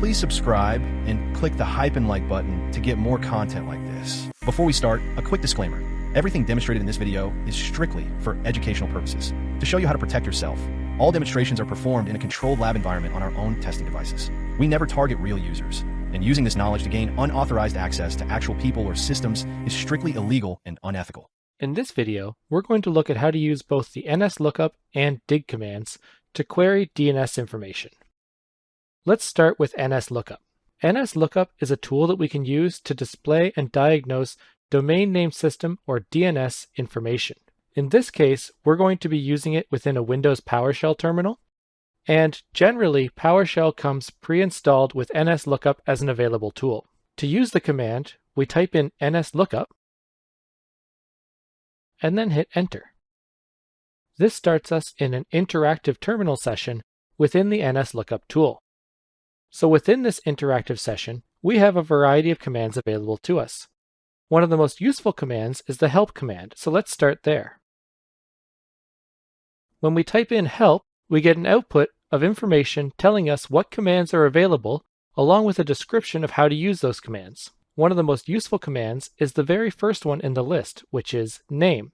Please subscribe and click the hype and like button to get more content like this. Before we start, a quick disclaimer. Everything demonstrated in this video is strictly for educational purposes, to show you how to protect yourself. All demonstrations are performed in a controlled lab environment on our own testing devices. We never target real users, and using this knowledge to gain unauthorized access to actual people or systems is strictly illegal and unethical. In this video, we're going to look at how to use both the nslookup and dig commands to query DNS information. Let's start with nslookup. nslookup is a tool that we can use to display and diagnose domain name system or DNS information. In this case, we're going to be using it within a Windows PowerShell terminal, and generally PowerShell comes pre-installed with nslookup as an available tool. To use the command, we type in nslookup and then hit enter. This starts us in an interactive terminal session within the nslookup tool. So within this interactive session, we have a variety of commands available to us. One of the most useful commands is the help command, so let's start there. When we type in help, we get an output of information telling us what commands are available, along with a description of how to use those commands. One of the most useful commands is the very first one in the list, which is name.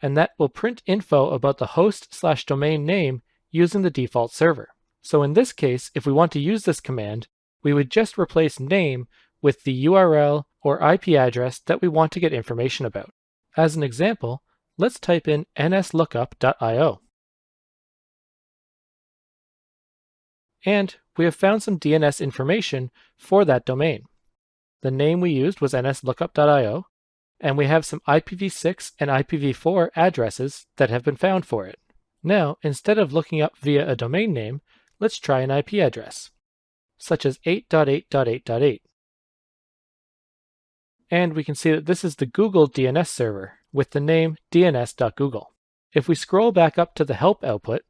And that will print info about the host/domain name using the default server. So in this case, if we want to use this command, we would just replace name with the URL or IP address that we want to get information about. As an example, let's type in nslookup.io. And we have found some DNS information for that domain. The name we used was nslookup.io, and we have some IPv6 and IPv4 addresses that have been found for it. Now, instead of looking up via a domain name, let's try an IP address, such as 8.8.8.8. And we can see that this is the Google DNS server with the name dns.google. If we scroll back up to the help output,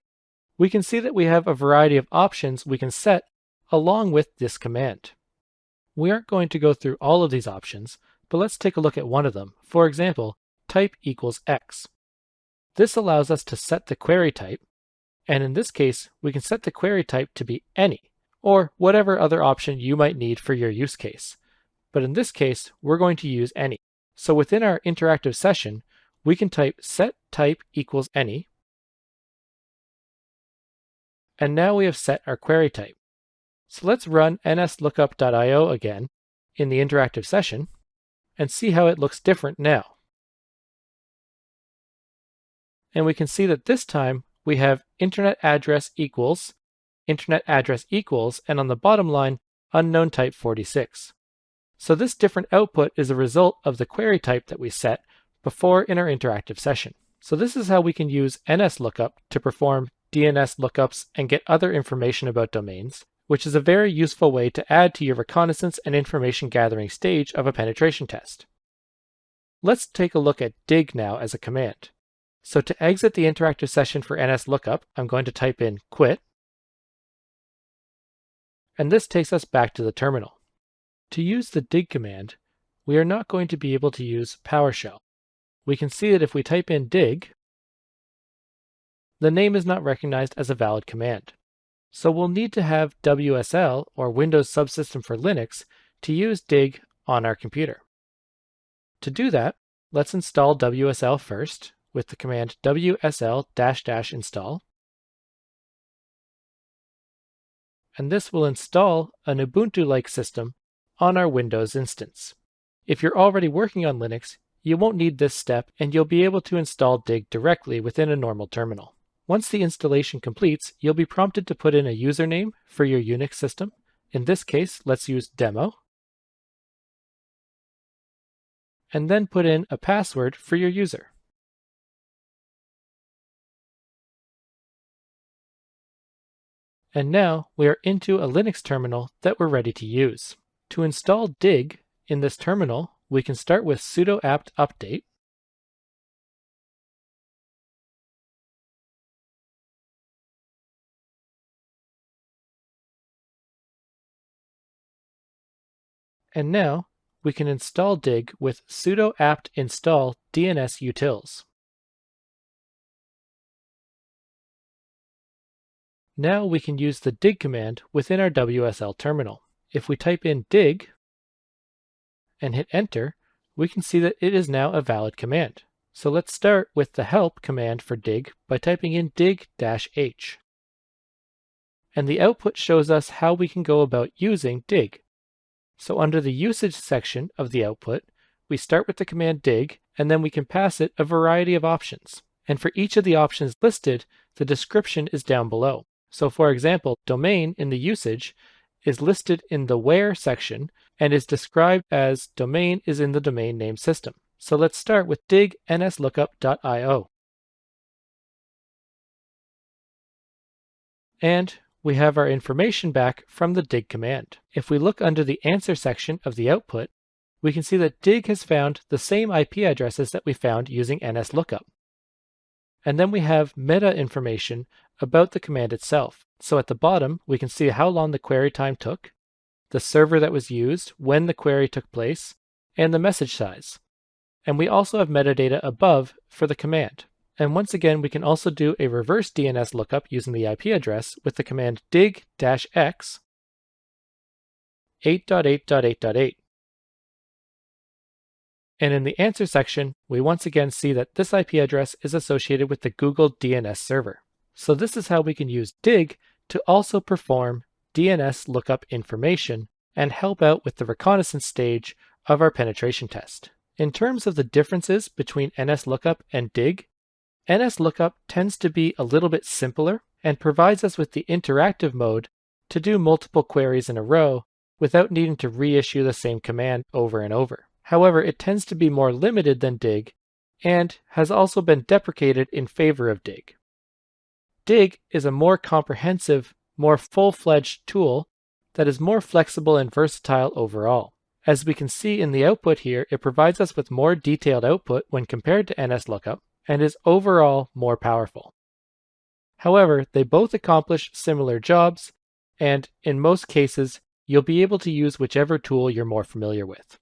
we can see that we have a variety of options we can set along with this command. We aren't going to go through all of these options, but let's take a look at one of them. For example, type equals X. This allows us to set the query type, and in this case, we can set the query type to be any, or whatever other option you might need for your use case. But in this case, we're going to use any. So within our interactive session, we can type set type equals any, and now we have set our query type. So let's run nslookup.io again in the interactive session and see how it looks different now. And we can see that this time we have internet address equals, and on the bottom line, unknown type 46. So this different output is a result of the query type that we set before in our interactive session. So this is how we can use nslookup to perform DNS lookups and get other information about domains, which is a very useful way to add to your reconnaissance and information gathering stage of a penetration test. Let's take a look at dig now as a command. So to exit the interactive session for nslookup, I'm going to type in quit, and this takes us back to the terminal. To use the dig command, we are not going to be able to use PowerShell. We can see that if we type in dig, the name is not recognized as a valid command. So we'll need to have WSL, or Windows Subsystem for Linux, to use dig on our computer. To do that, let's install WSL first with the command wsl-install. And this will install an Ubuntu-like system on our Windows instance. If you're already working on Linux, you won't need this step and you'll be able to install dig directly within a normal terminal. Once the installation completes, you'll be prompted to put in a username for your Unix system. In this case, let's use demo. And then put in a password for your user. And now we are into a Linux terminal that we're ready to use. To install dig in this terminal, we can start with sudo apt update. And now we can install dig with sudo apt install dns-utils. Now we can use the dig command within our WSL terminal. If we type in dig and hit enter, we can see that it is now a valid command. So let's start with the help command for dig by typing in dig-h. And the output shows us how we can go about using dig. So under the usage section of the output, we start with the command dig, and then we can pass it a variety of options. And for each of the options listed, the description is down below. So for example, domain in the usage is listed in the where section and is described as domain is in the domain name system. So let's start with dig nslookup.io. And we have our information back from the dig command. If we look under the answer section of the output, we can see that dig has found the same IP addresses that we found using nslookup. And then we have meta information about the command itself. So at the bottom, we can see how long the query time took, the server that was used when the query took place, and the message size. And we also have metadata above for the command. And once again, we can also do a reverse DNS lookup using the IP address with the command dig-x 8.8.8.8. And in the answer section, we once again see that this IP address is associated with the Google DNS server. So this is how we can use dig to also perform DNS lookup information and help out with the reconnaissance stage of our penetration test. In terms of the differences between nslookup and dig, nslookup tends to be a little bit simpler and provides us with the interactive mode to do multiple queries in a row without needing to reissue the same command over and over. However, it tends to be more limited than dig and has also been deprecated in favor of dig. Dig is a more comprehensive, more full-fledged tool that is more flexible and versatile overall. As we can see in the output here, it provides us with more detailed output when compared to nslookup and is overall more powerful. However, they both accomplish similar jobs, and in most cases, you'll be able to use whichever tool you're more familiar with.